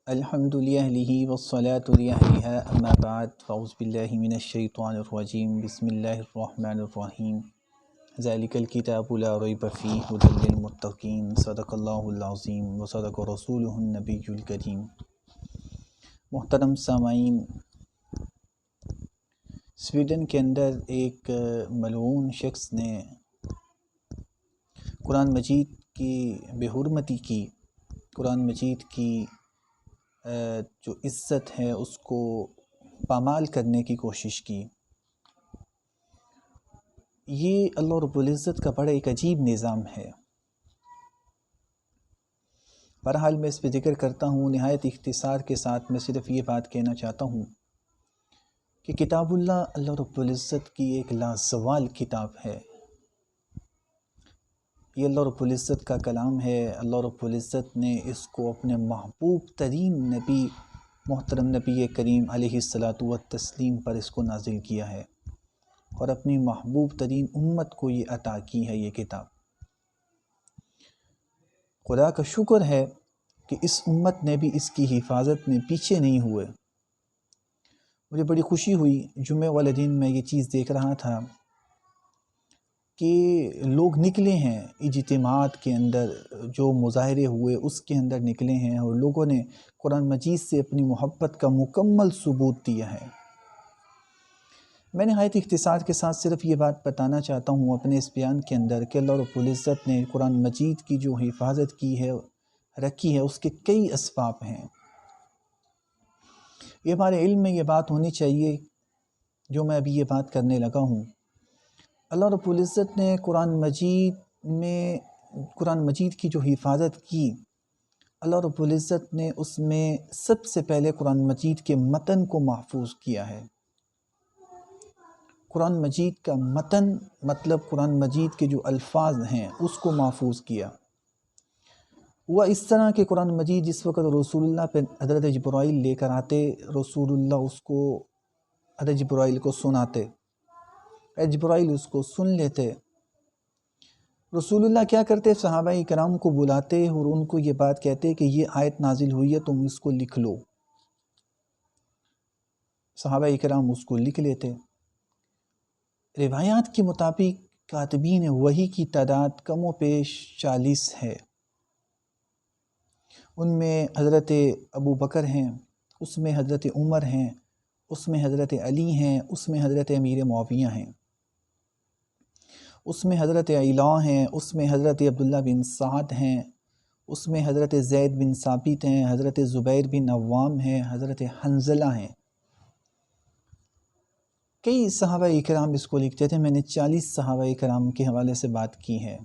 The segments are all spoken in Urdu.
الحمد لله والصلاة لأهلها أما بعد فأعوذ بالله من الشيطان الرجيم بسم الله الرحمن الرحيم ذلك الكتاب لا ريب فيه هدى للمتقين صدق الله العظيم وصدق رسوله النبي الكريم۔ محترم سامعین، سویڈن کے اندر ایک ملعون شخص نے قرآن مجید کی بے حرمتی کی، قرآن مجید کی جو عزت ہے اس کو پامال کرنے کی کوشش کی۔ یہ اللہ رب العزت کا بڑا ایک عجیب نظام ہے۔ بہرحال میں اس پہ ذکر کرتا ہوں نہایت اختصار کے ساتھ۔ میں صرف یہ بات کہنا چاہتا ہوں کہ کتاب اللہ رب العزت کی ایک لازوال کتاب ہے۔ یہ اللہ رب العزت کا کلام ہے۔ اللہ رب العزت نے اس کو اپنے محبوب ترین نبی محترم نبی کریم علیہ الصلاۃ والتسلیم پر اس کو نازل کیا ہے، اور اپنی محبوب ترین امت کو یہ عطا کی ہے یہ کتاب۔ خدا کا شکر ہے کہ اس امت نے بھی اس کی حفاظت میں پیچھے نہیں ہوئے۔ مجھے بڑی خوشی ہوئی جمعہ والے دن میں یہ چیز دیکھ رہا تھا کہ لوگ نکلے ہیں اجتماعات کے اندر، جو مظاہرے ہوئے اس کے اندر نکلے ہیں، اور لوگوں نے قرآن مجید سے اپنی محبت کا مکمل ثبوت دیا ہے۔ میں نہایت اختصار کے ساتھ صرف یہ بات بتانا چاہتا ہوں اپنے اس بیان کے اندر کہ اللہ رب العزت نے قرآن مجید کی جو حفاظت کی ہے، رکھی ہے، اس کے کئی اسباب ہیں۔ یہ ہمارے علم میں یہ بات ہونی چاہیے جو میں ابھی یہ بات کرنے لگا ہوں۔ اللہ رب العزت نے قرآن مجید کی جو حفاظت کی، اللہ رب العزت نے اس میں سب سے پہلے قرآن مجید کے متن کو محفوظ کیا ہے۔ قرآن مجید کا متن مطلب قرآن مجید کے جو الفاظ ہیں اس کو محفوظ کیا۔ وہ اس طرح کہ قرآن مجید جس وقت رسول اللہ پہ حضرت جبرائیل لے کر آتے، رسول اللہ اس کو حضرت جبرائیل کو سناتے، جبرائیل اس کو سن لیتے۔ رسول اللہ کیا کرتے؟ صحابہ کرام کو بلاتے اور ان کو یہ بات کہتے کہ یہ آیت نازل ہوئی ہے، تم اس کو لکھ لو۔ صحابہ کرام اس کو لکھ لیتے۔ روایات کے مطابق کاتبین وحی کی تعداد کم و بیش 40 ہے۔ ان میں حضرت ابو بکر ہیں، اس میں حضرت عمر ہیں، اس میں حضرت علی ہیں، اس میں حضرت امیر معاویہ ہیں، اس میں حضرت علا ہیں، اس میں حضرت عبداللہ بن سعد ہیں، اس میں حضرت زید بن ثابت ہیں، حضرت زبیر بن عوام ہیں، حضرت حنظلہ ہیں۔ کئی صحابہ کرام اس کو لکھتے تھے۔ میں نے 40 صحابہ کرام کے حوالے سے بات کی ہے۔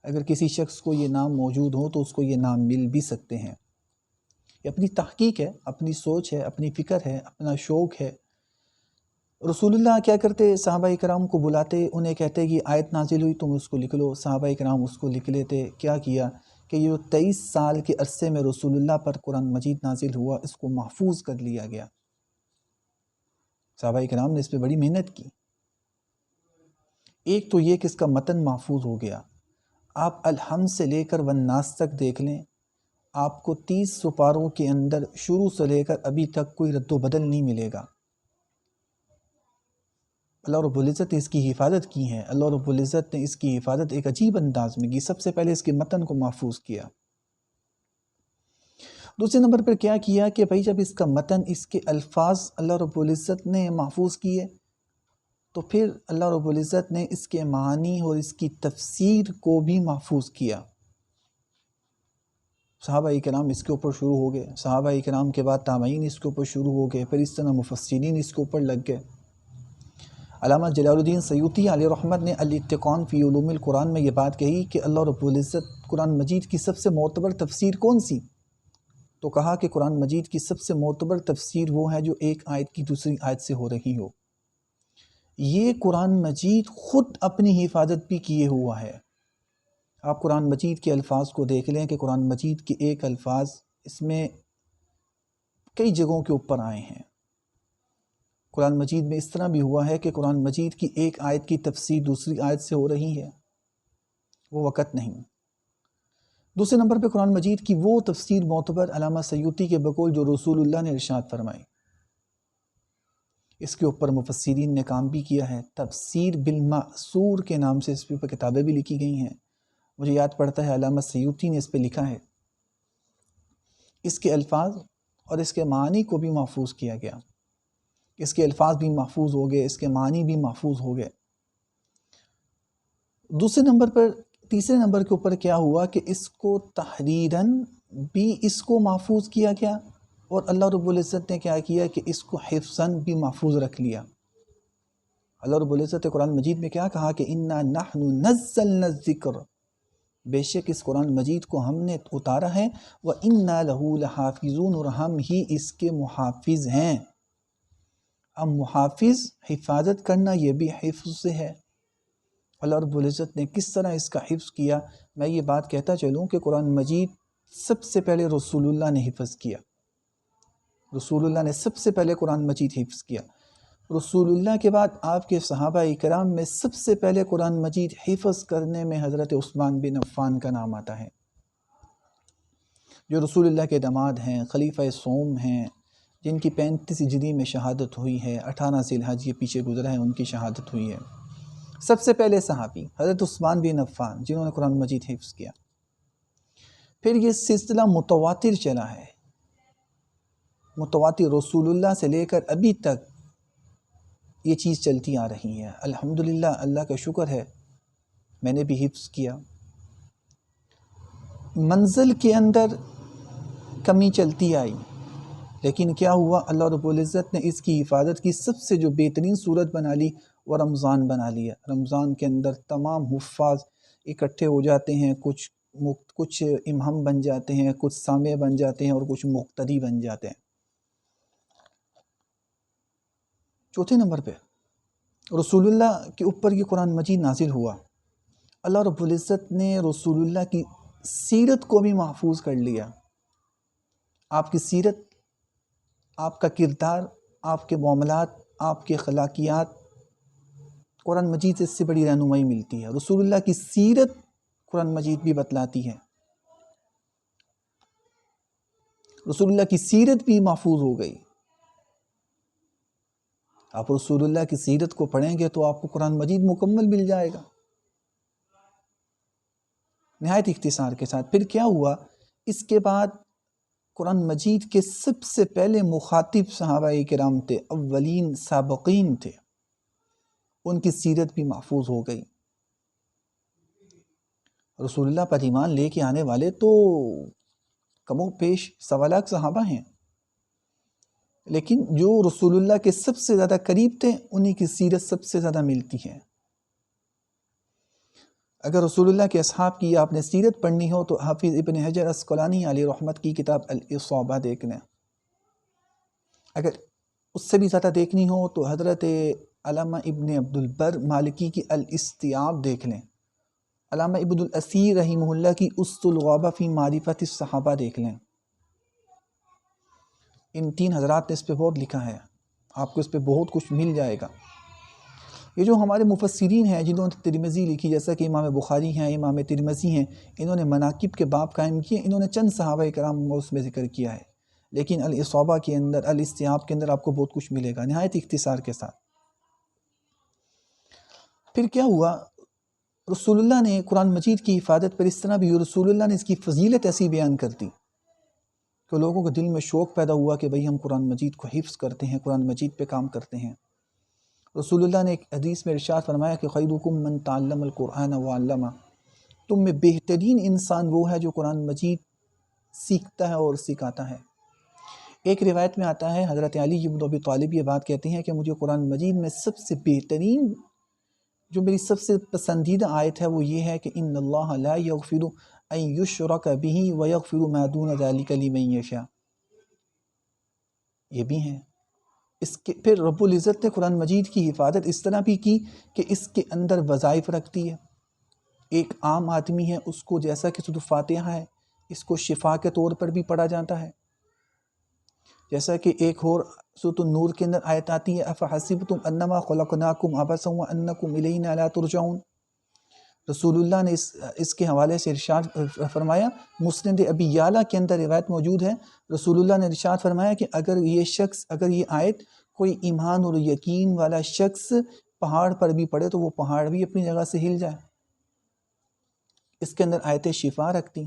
اگر کسی شخص کو یہ نام موجود ہو تو اس کو یہ نام مل بھی سکتے ہیں۔ یہ اپنی تحقیق ہے، اپنی سوچ ہے، اپنی فکر ہے، اپنا شوق ہے۔ رسول اللہ کیا کرتے؟ صحابہ کرام کو بلاتے، انہیں کہتے کہ آیت نازل ہوئی، تم اس کو لکھ لو۔ صحابہ کرام اس کو لکھ لیتے۔ کیا کیا کہ یہ 23 سال کے عرصے میں رسول اللہ پر قرآن مجید نازل ہوا، اس کو محفوظ کر لیا گیا۔ صحابہ کرام نے اس پہ بڑی محنت کی۔ ایک تو یہ کہ اس کا متن محفوظ ہو گیا۔ آپ الحمد سے لے کر والناس تک دیکھ لیں، آپ کو 30 سپاروں کے اندر شروع سے لے کر ابھی تک کوئی رد و بدل نہیں ملے گا۔ اللہ رب العزت نے اس کی حفاظت کی ہے۔ اللہ رب العزت نے اس کی حفاظت ایک عجیب انداز میں کی۔ سب سے پہلے اس کے متن کو محفوظ کیا۔ دوسرے نمبر پر کیا کیا کہ بھائی جب اس کا متن، اس کے الفاظ اللہ رب العزت نے محفوظ کیے، تو پھر اللہ رب العزت نے اس کے معانی اور اس کی تفسیر کو بھی محفوظ کیا۔ صحابہ کرام اس کے اوپر شروع ہو گئے، صحابہ کرام کے بعد تابعین اس کے اوپر شروع ہو گئے، پھر اس طرح مفسرین اس کے اوپر لگ گئے۔ علامہ جلال الدین سیوطی علیہ رحمت نے الاتقان فی علوم القرآن میں یہ بات کہی کہ اللہ رب العزت قرآن مجید کی سب سے معتبر تفسیر کون سی؟ تو کہا کہ قرآن مجید کی سب سے معتبر تفسیر وہ ہے جو ایک آیت کی دوسری آیت سے ہو رہی ہو۔ یہ قرآن مجید خود اپنی حفاظت بھی کیے ہوا ہے۔ آپ قرآن مجید کے الفاظ کو دیکھ لیں کہ قرآن مجید کے ایک الفاظ اس میں کئی جگہوں کے اوپر آئے ہیں۔ قرآن مجید میں اس طرح بھی ہوا ہے کہ قرآن مجید کی ایک آیت کی تفسیر دوسری آیت سے ہو رہی ہے، وہ وقت نہیں۔ دوسرے نمبر پہ قرآن مجید کی وہ تفسیر معتبر علامہ سیوطی کے بقول جو رسول اللہ نے ارشاد فرمائی، اس کے اوپر مفسرین نے کام بھی کیا ہے. تفسیر بالمأثور کے نام سے اس پہ کتابیں بھی لکھی گئی ہیں. مجھے یاد پڑتا ہے علامہ سیوطی نے اس پہ لکھا ہے. اس کے الفاظ اور اس کے معنی کو بھی محفوظ کیا گیا. اس کے الفاظ بھی محفوظ ہو گئے، اس کے معنی بھی محفوظ ہو گئے. تیسرے نمبر کے اوپر کیا ہوا کہ اس کو تحریراً بھی اس کو محفوظ کیا گیا، اور اللہ رب العزت نے کیا کیا کہ اس کو حفظاً بھی محفوظ رکھ لیا. اللہ رب العزت نے قرآن مجید میں کیا کہا کہ اِنَّا نَحْنُ نَزَّلْنَا الذِّكْرَ، بے شک اس قرآن مجید کو ہم نے اتارا ہے، وَإِنَّا لَهُ لَحَافِظُونَ، اور ہم ہی اس کے محافظ ہیں. اب محافظ، حفاظت کرنا، یہ بھی حفظ سے ہے. اللہ رب العزت نے کس طرح اس کا حفظ کیا؟ میں یہ بات کہتا چلوں کہ قرآن مجید سب سے پہلے رسول اللہ نے حفظ کیا. رسول اللہ نے سب سے پہلے قرآن مجید حفظ کیا. رسول اللہ کے بعد آپ کے صحابہ کرام میں سب سے پہلے قرآن مجید حفظ کرنے میں حضرت عثمان بن عفان کا نام آتا ہے، جو رسول اللہ کے داماد ہیں، خلیفہ سوم ہیں، جن کی 35 ہجری میں شہادت ہوئی ہے. 18 ذی الحج یہ پیچھے گزرا ہے، ان کی شہادت ہوئی ہے. سب سے پہلے صحابی حضرت عثمان بن عفان، جنہوں نے قرآن مجید حفظ کیا. پھر یہ سلسلہ متواتر چلا ہے، متواتر رسول اللہ سے لے کر ابھی تک یہ چیز چلتی آ رہی ہے. الحمدللہ، اللہ کا شکر ہے، میں نے بھی حفظ کیا. منزل کے اندر کمی چلتی آئی، لیکن کیا ہوا؟ اللہ رب العزت نے اس کی حفاظت کی. سب سے جو بہترین صورت بنا لی وہ رمضان بنا لیا. رمضان کے اندر تمام حفاظ اکٹھے ہو جاتے ہیں، کچھ امام بن جاتے ہیں، کچھ سامع بن جاتے ہیں، اور کچھ مقتدی بن جاتے ہیں. چوتھے نمبر پہ رسول اللہ کے اوپر یہ قرآن مجید نازل ہوا. اللہ رب العزت نے رسول اللہ کی سیرت کو بھی محفوظ کر لیا. آپ کی سیرت، آپ کا کردار، آپ کے معاملات، آپ کے اخلاقیات، قرآن مجید سے اس سے بڑی رہنمائی ملتی ہے. رسول اللہ کی سیرت قرآن مجید بھی بتلاتی ہے. رسول اللہ کی سیرت بھی محفوظ ہو گئی. آپ رسول اللہ کی سیرت کو پڑھیں گے تو آپ کو قرآن مجید مکمل مل جائے گا نہایت اختصار کے ساتھ. پھر کیا ہوا؟ اس کے بعد قرآن مجید کے سب سے پہلے مخاطب صحابہ کرام تھے، اولین سابقین تھے، ان کی سیرت بھی محفوظ ہو گئی. رسول اللہ پر ایمان لے کے آنے والے تو کم و بیش 1.25 لاکھ صحابہ ہیں، لیکن جو رسول اللہ کے سب سے زیادہ قریب تھے انہی کی سیرت سب سے زیادہ ملتی ہے. اگر رسول اللہ کے اصحاب کی آپ نے سیرت پڑھنی ہو تو حافظ ابن حجر عسقلانی علیہ رحمت کی کتاب الاصابہ دیکھ لیں. اگر اس سے بھی زیادہ دیکھنی ہو تو حضرت علامہ ابن عبد البر مالکی کی الاستیاب دیکھ لیں. علامہ ابن الاثیر رحمہ اللہ کی اسد الغابہ فی معرفت الصحابہ دیکھ لیں. ان 3 حضرات نے اس پہ بہت لکھا ہے، آپ کو اس پہ بہت کچھ مل جائے گا. یہ جو ہمارے مفسرین ہیں جنہوں نے ترمذی لکھی، جیسا کہ امام بخاری ہیں، امام ترمذی ہیں، انہوں نے مناقب کے باب قائم کیے. انہوں نے چند صحابہ کرام کو اس میں ذکر کیا ہے، لیکن الاصابہ کے اندر، الاستیاب کے اندر آپ کو بہت کچھ ملے گا نہایت اختصار کے ساتھ. پھر کیا ہوا؟ رسول اللہ نے قرآن مجید کی حفاظت پر اس طرح بھی، رسول اللہ نے اس کی فضیلت ایسی بیان کر دی کہ لوگوں کے دل میں شوق پیدا ہوا کہ بھئی ہم قرآن مجید کو حفظ کرتے ہیں، قرآن مجید پہ کام کرتے ہیں. رسول اللہ نے ایک حدیث میں ارشاد فرمایا کہ خیرکم من تعلم القرآن وعلمہ، تم میں بہترین انسان وہ ہے جو قرآن مجید سیکھتا ہے اور سکھاتا ہے. ایک روایت میں آتا ہے حضرت علی بن ابی طالب یہ بات کہتے ہیں کہ مجھے قرآن مجید میں سب سے بہترین، جو میری سب سے پسندیدہ آیت ہے وہ یہ ہے کہ ان اللہ لا یغفر ان یشرک بہ ویغفر ما دون ذلک لمن یشاء. یہ بھی ہیں. اس کے پھر رب العزت نے قرآن مجید کی حفاظت اس طرح بھی کی کہ اس کے اندر وظائف رکھتی ہے. ایک عام آدمی ہے، اس کو جیسا کہ سورۃ فاتحہ ہے، اس کو شفا کے طور پر بھی پڑھا جاتا ہے. جیسا کہ ایک اور سورۃ النور کے اندر آیت آتی ہے افحسبتم انما خلقناکم عبثا وانکم الینا لا ترجعون. رسول اللہ نے اس کے حوالے سے ارشاد فرمایا، مسند ابی یعلا کے اندر روایت موجود ہے، رسول اللہ نے ارشاد فرمایا کہ اگر یہ آیت کوئی ایمان اور یقین والا شخص پہاڑ پر بھی پڑے تو وہ پہاڑ بھی اپنی جگہ سے ہل جائے۔ اس کے اندر آیت شفا رکھتی،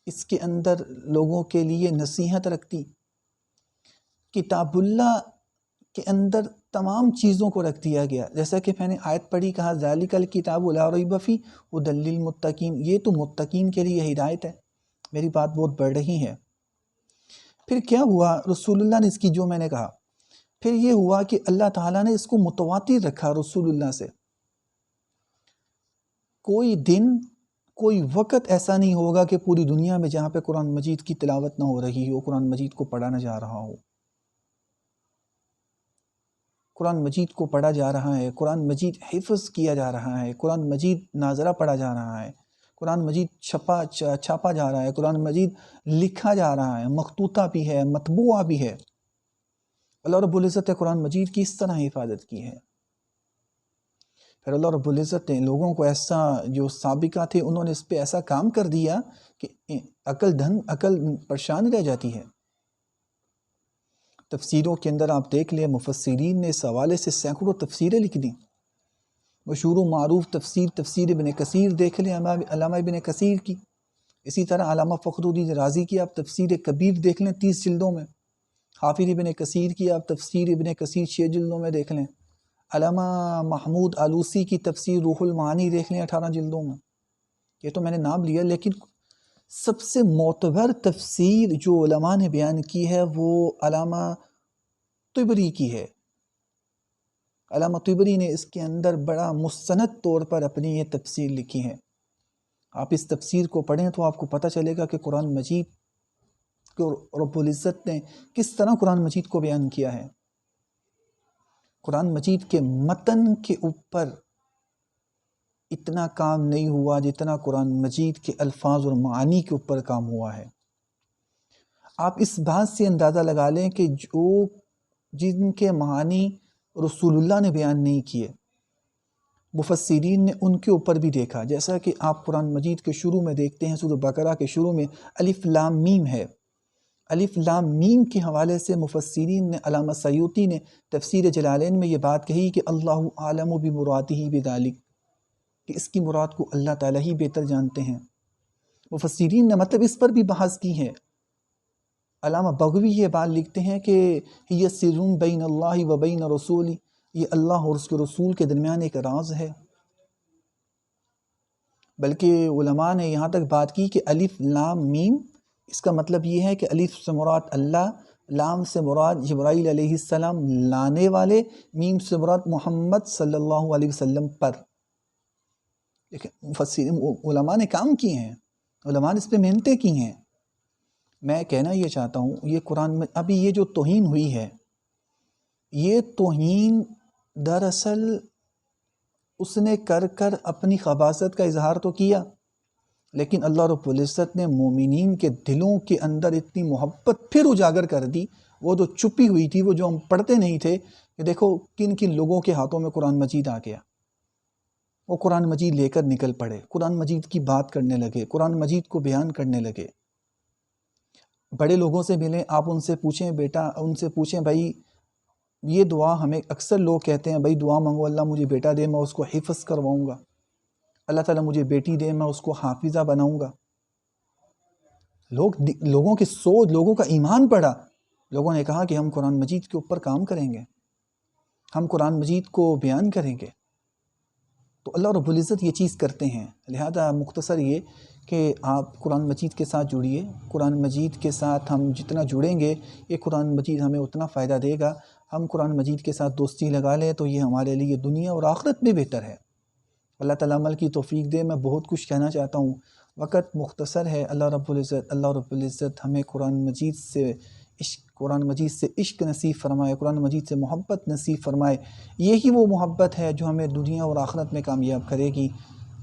اس کے اندر لوگوں کے لیے نصیحت رکھتی، کتاب اللہ کے اندر تمام چیزوں کو رکھ دیا گیا۔ جیسا کہ میں نے آیت پڑھی، کہا ذالک الکتاب لا ریب فیہ ھدی للمتقین، یہ تو متقین کے لیے ہدایت ہے۔ میری بات بہت بڑھ رہی ہے۔ پھر کیا ہوا؟ رسول اللہ نے اس کی، جو میں نے کہا، پھر یہ ہوا کہ اللہ تعالیٰ نے اس کو متواتر رکھا رسول اللہ سے۔ کوئی دن، کوئی وقت ایسا نہیں ہوگا کہ پوری دنیا میں جہاں پہ قرآن مجید کی تلاوت نہ ہو رہی ہو، قرآن مجید کو پڑھا نہ جا رہا ہو۔ قرآن مجید کو پڑھا جا رہا ہے، قرآن مجید حفظ کیا جا رہا ہے، قرآن مجید ناظرہ پڑھا جا رہا ہے، قرآن مجید چھاپا جا رہا ہے، قرآن مجید لکھا جا رہا ہے، مخطوطہ بھی ہے، مطبوعہ بھی ہے۔ اللہ رب العزت نے قرآن مجید کی اس طرح حفاظت کی ہے۔ پھر اللہ رب العزت نے لوگوں کو ایسا، جو سابقہ تھے انہوں نے اس پہ ایسا کام کر دیا کہ عقل پریشان رہ جاتی ہے۔ تفسیروں کے اندر آپ دیکھ لیں، مفسرین نے اس حوالے سے سینکڑوں تفسیریں لکھ دیں۔ مشہور و معروف تفسیر ابن کثیر دیکھ لیں، علامہ ابن کثیر کی۔ اسی طرح علامہ فخر الدین رازی کی آپ تفسیر کبیر دیکھ لیں 30 جلدوں میں۔ حافظ ابن کثیر کی آپ تفسیر ابن کثیر 6 جلدوں میں دیکھ لیں۔ علامہ محمود آلوسی کی تفسیر روح المعانی دیکھ لیں 18 جلدوں میں۔ یہ تو میں نے نام لیا، لیکن سب سے معتبر تفسیر جو علماء نے بیان کی ہے وہ علامہ طبری کی ہے۔ علامہ طبری نے اس کے اندر بڑا مستند طور پر اپنی یہ تفسیر لکھی ہے۔ آپ اس تفسیر کو پڑھیں تو آپ کو پتہ چلے گا کہ قرآن مجید کو رب العزت نے کس طرح قرآن مجید کو بیان کیا ہے۔ قرآن مجید کے متن کے اوپر اتنا کام نہیں ہوا جتنا قرآن مجید کے الفاظ اور معانی کے اوپر کام ہوا ہے۔ آپ اس بات سے اندازہ لگا لیں کہ جن کے معانی رسول اللہ نے بیان نہیں کیے، مفسرین نے ان کے اوپر بھی دیکھا۔ جیسا کہ آپ قرآن مجید کے شروع میں دیکھتے ہیں، سورہ بقرہ کے شروع میں الف لام میم ہے۔ الف لام میم کے حوالے سے مفسرین نے، علامہ سیوطی نے تفسیر جلالین میں یہ بات کہی کہ اللہ عالم بمرادہ بذالک، کہ اس کی مراد کو اللہ تعالیٰ ہی بہتر جانتے ہیں۔ مفسرین نے مطلب اس پر بھی بحث کی ہے۔ علامہ بغوی یہ بات لکھتے ہیں کہ یہ سر بین اللہ و بین رسول، یہ اللہ اور اس کے رسول کے درمیان ایک راز ہے۔ بلکہ علماء نے یہاں تک بات کی کہ الف لام میم، اس کا مطلب یہ ہے کہ الف سے مراد اللہ، لام سے مراد جبرائیل علیہ السلام لانے والے، میم سے مراد محمد صلی اللہ علیہ وسلم پر۔ لیکن علماء نے کام کیے ہیں، علماء نے اس پہ محنتیں کی ہیں۔ میں کہنا یہ چاہتا ہوں، یہ قرآن میں ابھی یہ جو توہین ہوئی ہے، یہ توہین دراصل اس نے کر اپنی خباثت کا اظہار تو کیا، لیکن اللہ رب العزت نے مومنین کے دلوں کے اندر اتنی محبت پھر اجاگر کر دی، وہ جو چھپی ہوئی تھی، وہ جو ہم پڑھتے نہیں تھے، کہ دیکھو کن کن لوگوں کے ہاتھوں میں قرآن مجید آ گیا۔ وہ قرآن مجید لے کر نکل پڑے، قرآن مجید کی بات کرنے لگے، قرآن مجید کو بیان کرنے لگے۔ بڑے لوگوں سے ملیں، آپ ان سے پوچھیں، ان سے پوچھیں بھائی یہ دعا، ہمیں اکثر لوگ کہتے ہیں بھائی دعا مانگو، اللہ مجھے بیٹا دے، میں اس کو حفظ کرواؤں گا، اللہ تعالیٰ مجھے بیٹی دے، میں اس کو حافظہ بناؤں گا۔ لوگوں کی سوچ، لوگوں کا ایمان پڑا، لوگوں نے کہا کہ ہم قرآن مجید کے اوپر کام کریں گے، ہم قرآن مجید کو بیان کریں گے۔ تو اللہ رب العزت یہ چیز کرتے ہیں۔ لہذا مختصر یہ کہ آپ قرآن مجید کے ساتھ جڑیے، قرآن مجید کے ساتھ ہم جتنا جڑیں گے، یہ قرآن مجید ہمیں اتنا فائدہ دے گا۔ ہم قرآن مجید کے ساتھ دوستی لگا لیں تو یہ ہمارے لیے دنیا اور آخرت میں بہتر ہے۔ اللہ تعالیٰ عمل کی توفیق دے۔ میں بہت کچھ کہنا چاہتا ہوں، وقت مختصر ہے۔ اللہ رب العزت ہمیں قرآن مجید سے عشق نصیب فرمائے، قرآن مجید سے محبت نصیب فرمائے۔ یہی وہ محبت ہے جو ہمیں دنیا اور آخرت میں کامیاب کرے گی۔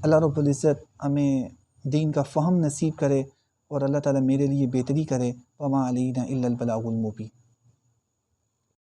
اللہ رب العزت ہمیں دین کا فہم نصیب کرے اور اللہ تعالیٰ میرے لیے بہتری کرے۔ وما علینا الا البلاغ المبین۔